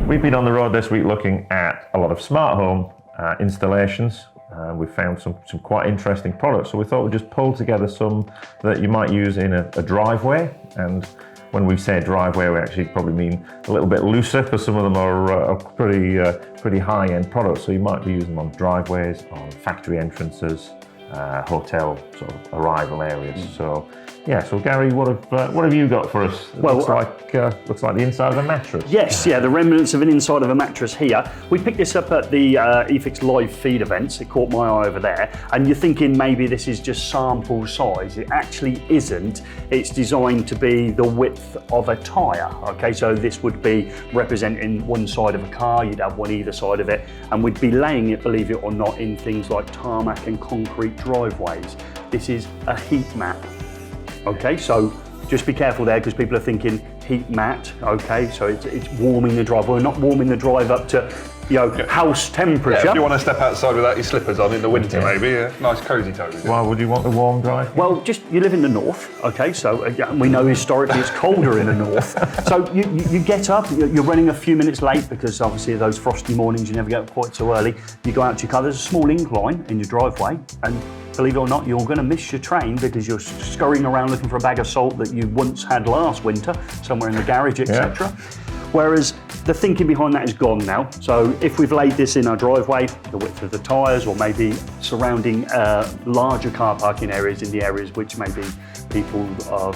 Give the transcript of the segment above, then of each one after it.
we've been on the road this week looking at a lot of smart home installations. We've found some quite interesting products, so we thought we'd just pull together some that you might use in a driveway. And when we say driveway, we actually probably mean a little bit looser, because some of them are pretty high-end products. So you might be using them on driveways, on factory entrances, hotel sort of arrival areas. So yeah, so Gary, what have you got for us? Well, looks like the inside of a mattress. Yes, yeah, the remnants of an inside of a mattress here. We picked this up at the eFIXX live feed events. It caught my eye over there, and you're thinking maybe this is just sample size. It actually isn't. It's designed to be the width of a tyre. Okay, so this would be representing one side of a car. You'd have one either side of it, and we'd be laying it, believe it or not, in things like tarmac and concrete driveways. This is a heat mat. Okay, so just be careful there, because people are thinking heat mat. Okay, so it's warming the drive. We're not warming the drive up to, house temperature. Yeah, if you want to step outside without your slippers on in the winter, maybe, nice cosy toes. Why would you want the warm drive? Well, just you live in the north, okay, so we know historically it's colder in the north. So you get up, you're running a few minutes late, because obviously those frosty mornings you never get up quite so early. You go out to your car, there's a small incline in your driveway, and believe it or not, you're going to miss your train, because you're scurrying around looking for a bag of salt that you once had last winter, somewhere in the garage, etc. Yeah. Whereas the thinking behind that is gone now. So if we've laid this in our driveway, the width of the tyres, or maybe surrounding larger car parking areas, in the areas which maybe people of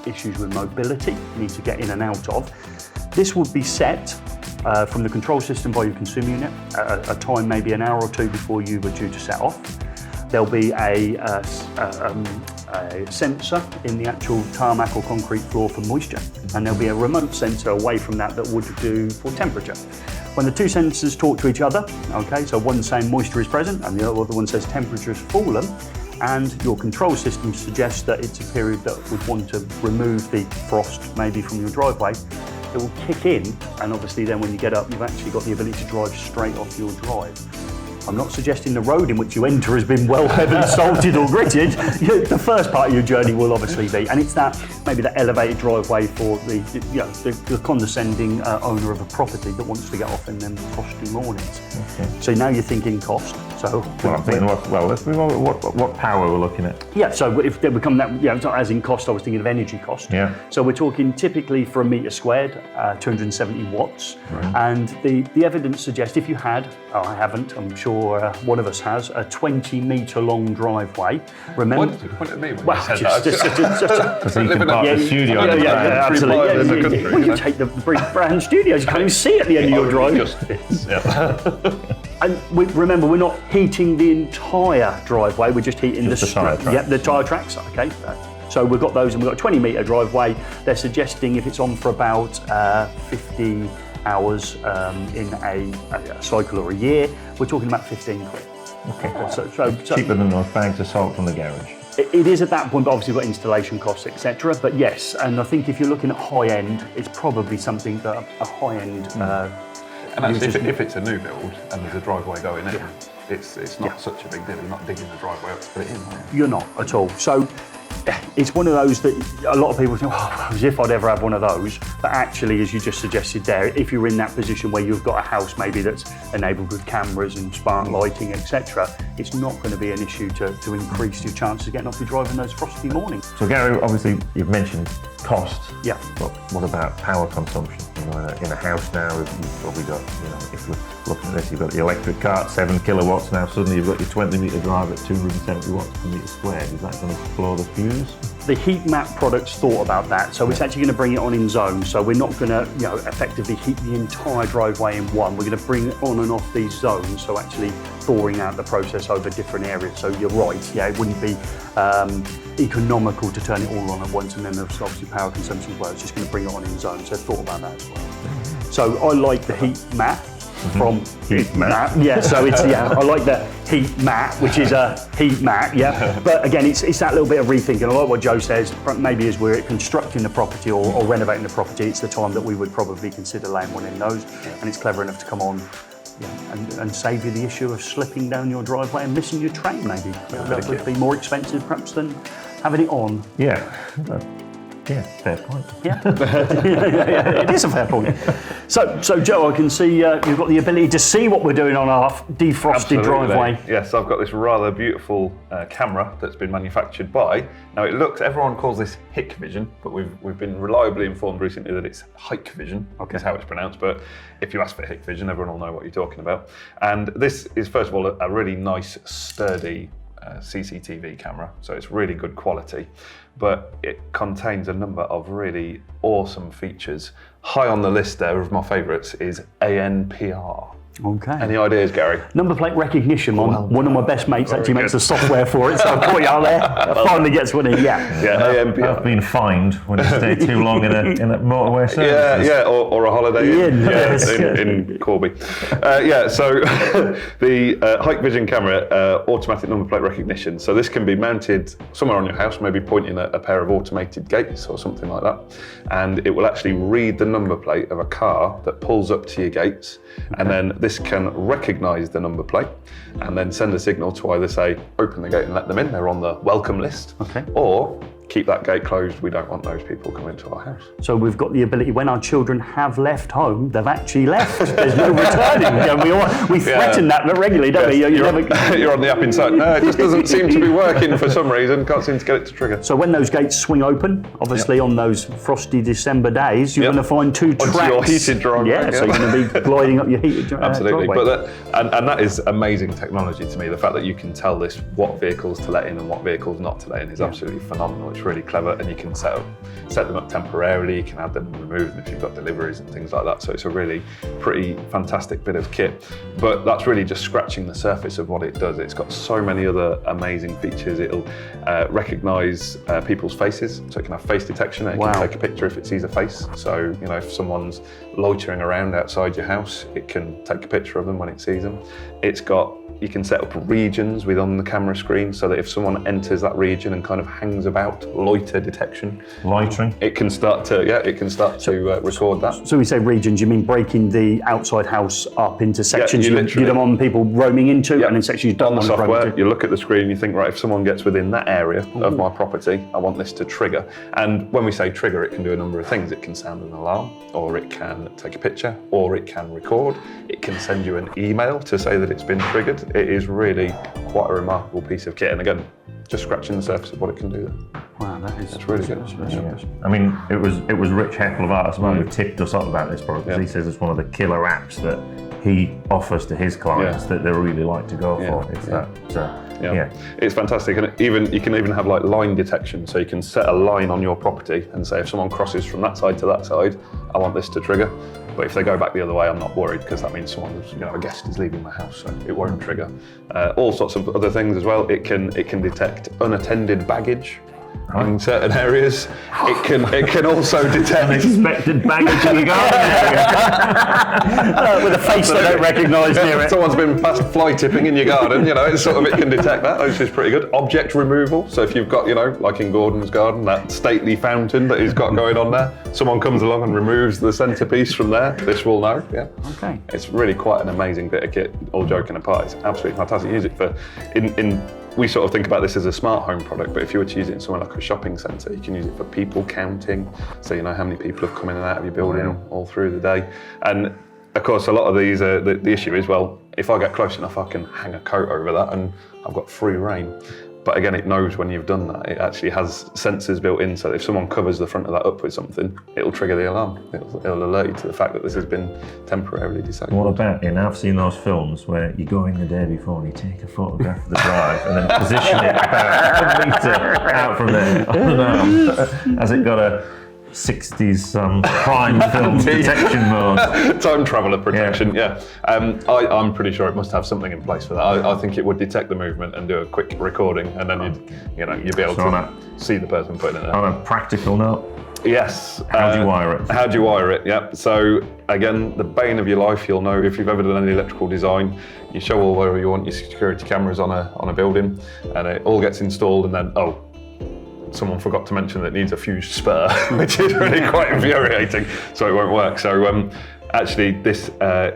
issues with mobility need to get in and out of, this would be set from the control system by your consumer unit at a time maybe an hour or two before you were due to set off. There'll be a sensor in the actual tarmac or concrete floor for moisture, and there'll be a remote sensor away from that would do for temperature. When the two sensors talk to each other, okay, so one's saying moisture is present and the other one says temperature has fallen, and your control system suggests that it's a period that would want to remove the frost maybe from your driveway, it will kick in, and obviously then when you get up, you've actually got the ability to drive straight off your drive. I'm not suggesting the road in which you enter has been well heavily salted or gritted. The first part of your journey will obviously be, and it's that maybe that elevated driveway for the condescending owner of a property that wants to get off in them frosty mornings. Okay. So now you're thinking cost. So I'm thinking what power we're looking at. Yeah, so if they become that, it's not as in cost. I was thinking of energy cost. Yeah. So we're talking typically for a metre squared, 270 watts, right. And the evidence suggests if you had, I haven't, I'm sure one of us has, a 20-metre long driveway. Remember? Point at me when you said that. Just so you can park the studio. Yeah, absolutely. Well, you take the brand studios, you can't even see at the end of your drive. And remember, we're not heating the entire driveway, we're just heating the tyre tracks. Yeah, the tyre tracks, okay. So we've got those, and we've got a 20-metre driveway. They're suggesting if it's on for about 50 hours in a cycle or a year, we're talking about 15 quid. Okay. So cheaper than those bags of salt from the garage. It is at that point, but obviously we've got installation costs, etc. But yes, and I think if you're looking at high end, it's probably something that a high end. And actually, if it's a new build and there's a driveway going in, it's not such a big deal. You're not digging the driveway up to put it in. You're not at all. So it's one of those that a lot of people think, as if I'd ever have one of those. But actually, as you just suggested there, if you're in that position where you've got a house maybe that's enabled with cameras and smart lighting, etc., it's not going to be an issue to increase your chances of getting off your drive in those frosty mornings. So Gary, obviously you've mentioned cost. Yeah. But what about power consumption? In a house now, you've probably got, if we're looking at this, you've got the electric cart, 7 kilowatts now, suddenly you've got your 20-metre drive at 270 watts per metre squared. Is that going to blow the fuse? The heat mat products thought about that, so it's actually going to bring it on in zones. So we're not going to, effectively heat the entire driveway in one. We're going to bring it on and off these zones, so actually thawing out the process over different areas. So you're right, it wouldn't be economical to turn it all on at once, and then there's obviously power consumption as well. It's just going to bring it on in zones. So I thought about that as well. So I like the heat mat from heat mat. Yeah, so it's I like the heat mat, which is a heat mat. Yeah, but again, it's that little bit of rethinking. I like what Joe says. Maybe as we're constructing the property or renovating the property, it's the time that we would probably consider laying one in those, and it's clever enough to come on. And save you the issue of slipping down your driveway and missing your train maybe. That would be more expensive perhaps than having it on. Yeah. Yeah, fair point. Yeah, it is a fair point. So Joe, I can see you've got the ability to see what we're doing on our defrosted driveway. Yes, I've got this rather beautiful camera that's been manufactured by. Now everyone calls this HIKVISION, but we've been reliably informed recently that it's HIKVISION. Is how it's pronounced. But if you ask for HIKVISION, everyone will know what you're talking about. And this is, first of all, a really nice, sturdy CCTV camera, so it's really good quality, but it contains a number of really awesome features. High on the list there of my favourites is ANPR. Okay. Any ideas, Gary? Number plate recognition. One of my best mates actually makes the software for it, so I caught you out there. Finally gets one in. Yeah, ANPR. I've been fined when you stay too long in a motorway service. Or a holiday in Corby. So the HIKVISION camera, automatic number plate recognition. So this can be mounted somewhere on your house, maybe pointing at a pair of automated gates or something like that, and it will actually read the number plate of a car that pulls up to your gates, and then this can recognise the number plate and then send a signal to either say, open the gate and let them in, they're on the welcome list, or keep that gate closed, we don't want those people coming into our house. So we've got the ability, when our children have left home, they've actually left. There's no returning. We threaten that regularly, don't we? You're on the app inside. No, it just doesn't seem to be working for some reason. Can't seem to get it to trigger. So when those gates swing open, obviously on those frosty December days, you're going to find two tracks. Onto your heated driveway. So you're going to be gliding up your heated driveway. Absolutely. But that is amazing technology to me. The fact that you can tell this what vehicles to let in and what vehicles not to let in is absolutely phenomenal. It's really clever, and you can set them up temporarily. You can add them and remove them if you've got deliveries and things like that. So it's a really pretty fantastic bit of kit. But that's really just scratching the surface of what it does. It's got so many other amazing features. It'll recognise people's faces, so it can have face detection. It can take a picture if it sees a face. So if someone's loitering around outside your house, it can take a picture of them when it sees them. You can set up regions within the camera screen so that if someone enters that region and kind of hangs about, loiter detection. Loitering. It can start to record that. So we say regions, you mean breaking the outside house up into sections you don't want people roaming into, and then sections you don't want to roam into. You look at the screen and you think, right, if someone gets within that area of my property, I want this to trigger. And when we say trigger, it can do a number of things. It can sound an alarm, or it can take a picture, or it can record. It can send you an email to say that it's been triggered. It is really quite a remarkable piece of kit, and again, just scratching the surface of what it can do there. Wow, that's really good. Yeah. I mean, it was Rich Heckle of Arts who tipped us up about this product, because he says it's one of the killer apps that he offers to his clients that they really like to go for. It's fantastic, and you can even have like line detection, so you can set a line on your property and say if someone crosses from that side to that side, I want this to trigger. But if they go back the other way, I'm not worried, because that means a guest is leaving my house, so it won't trigger. All sorts of other things as well. It can detect unattended baggage in certain areas. It can also detect unexpected baggage in the garden area. with a face they don't recognise near it. Someone's been past fly tipping in your garden, it can detect that, which is pretty good. Object removal, so if you've got, like in Gordon's garden, that stately fountain that he's got going on there, someone comes along and removes the centrepiece from there, this will know. Okay. It's really quite an amazing bit of kit, all joking apart. It's absolutely fantastic. Use it for, we sort of think about this as a smart home product, but if you were to use it in somewhere like a shopping centre, you can use it for people counting, so you know how many people have come in and out of your building all through the day. And of course, a lot of these, the issue is, well, if I get close enough, I can hang a coat over that and I've got free reign. But again, it knows when you've done that. It actually has sensors built in, so if someone covers the front of that up with something, it'll trigger the alarm. It'll alert you to the fact that this has been temporarily disabled. What about, I've seen those films where you go in the day before and you take a photograph of the drive and then position it about a metre out from there. I don't know. Has it got a 60s crime film detection mode? Time traveller protection, I'm pretty sure it must have something in place for that. I think it would detect the movement and do a quick recording, and then you'd be able to see the person putting it there. On a practical note, yes. How do you wire it? How do you wire it? Yeah. So again, the bane of your life, you'll know if you've ever done any electrical design. You show all where you want your security cameras on a building, and it all gets installed, and then someone forgot to mention that it needs a fused spur, which is really quite infuriating, so it won't work. So actually this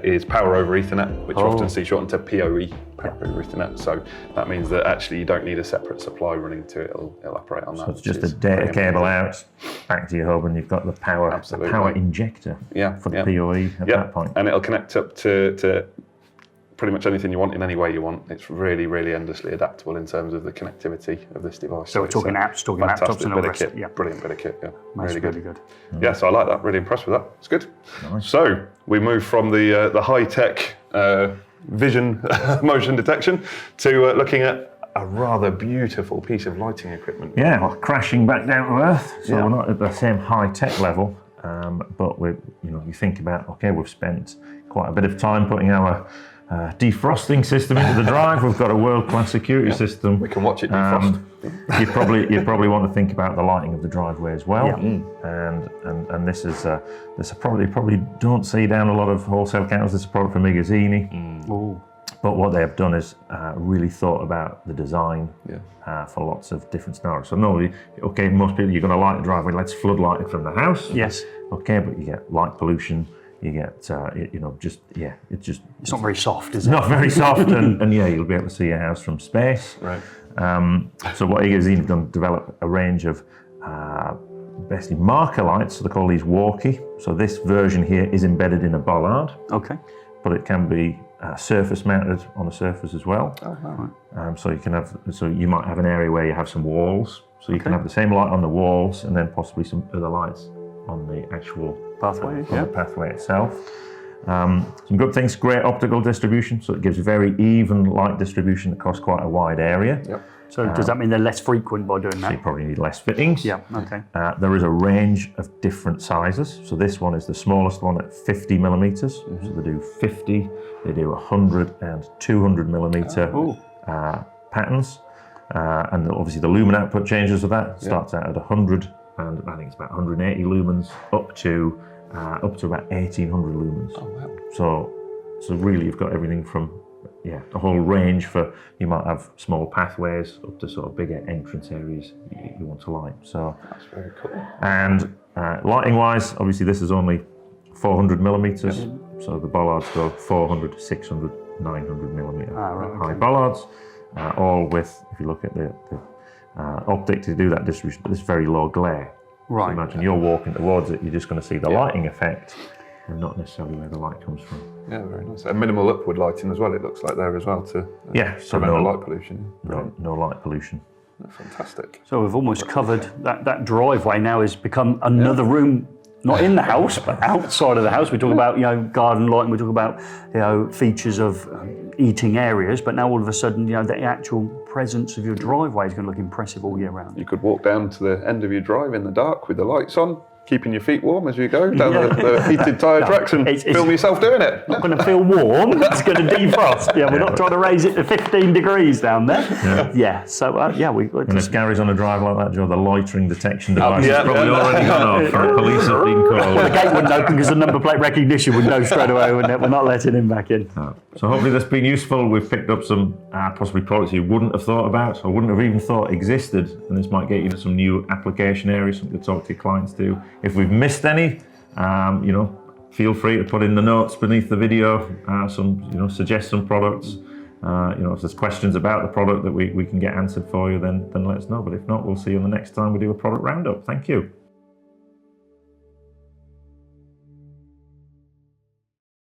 is power over Ethernet, which you often see shortened to PoE, power over Ethernet. So that means that actually you don't need a separate supply running to it, it'll operate on that. So it's just a data cable out back to your hub, and you've got the power injector for the PoE at that point. And it'll connect up to pretty much anything you want in any way you want. It's really, really endlessly adaptable in terms of the connectivity of this device. So we're talking apps, talking laptops, and all the rest. Yeah, brilliant bit of kit. Yeah, That's really good. Yeah, so I like that. Really impressed with that. It's good. Nice. So we move from the high tech vision motion detection to looking at a rather beautiful piece of lighting equipment. Yeah, well, crashing back down to earth. So we're not at the same high tech level, but you think about, okay, we've spent quite a bit of time putting our defrosting system into the drive. We've got a world-class security system. We can watch it defrost. You'd probably want to think about the lighting of the driveway as well. And this is probably don't see down a lot of wholesale counters. This is a product from iGuzzini. But what they have done is really thought about the design for lots of different scenarios. So normally, okay, most people, you're going to light the driveway, let's floodlight it from the house. Yes. Okay, but you get light pollution. You get, it's not very soft, is it? Not very soft, and you'll be able to see your house from space. Right. So what iGuzzini have done, develop a range of basically marker lights. So they call these Walky. So this version here is embedded in a bollard. Okay. But it can be surface mounted on a surface as well. Oh, right. So you might have an area where you have some walls. So you can have the same light on the walls, and then possibly some other lights on the actual pathway, the pathway itself. Some good things, great optical distribution, so it gives very even light distribution across quite a wide area. Yep. So does that mean they're less frequent by doing that? So you probably need less fittings. Yeah, okay. There is a range of different sizes. So this one is the smallest one at 50 millimeters. So they do 50, they do 100 and 200 millimeter patterns. And obviously the lumen output changes with that. It starts out at 100, and I think it's about 180 lumens up to about 1800 lumens. Oh, wow. So really you've got everything from a whole range for, you might have small pathways up to sort of bigger entrance areas you want to light. So that's very cool. And lighting wise, obviously this is only 400 millimeters. So the bollards go 400, 600, 900 millimeter high bollards, all with, if you look at the optic to do that distribution, but it's very low glare. Right. So imagine you're walking towards it, you're just going to see the lighting effect, and not necessarily where the light comes from. Yeah, very nice. And minimal upward lighting as well, it looks like there as well, to so prevent the light pollution. No light pollution. Fantastic. So we've almost covered that driveway now has become another room, not in the house, but outside of the house. We talk about, garden lighting, we talk about, features of eating areas, but now all of a sudden, the actual presence of your driveway is going to look impressive all year round. You could walk down to the end of your drive in the dark with the lights on, keeping your feet warm as you go down the heated tyre tracks, and film yourself doing it. Not going to feel warm, it's going to defrost. We're not trying to raise it to 15 degrees down there. And if Gary's on a drive like that, Joe, the loitering detection device is probably already gone off. The police have been called. Well, the gate wouldn't open because the number plate recognition would know straight away, wouldn't it? We're not letting him back in. So hopefully that's been useful. We've picked up some possibly products you wouldn't have thought about or wouldn't have even thought existed, and this might get you to some new application areas, something to talk to your clients to. If we've missed any, feel free to put in the notes beneath the video, suggest some products. If there's questions about the product that we can get answered for you, then let us know. But if not, we'll see you the next time we do a product roundup. Thank you.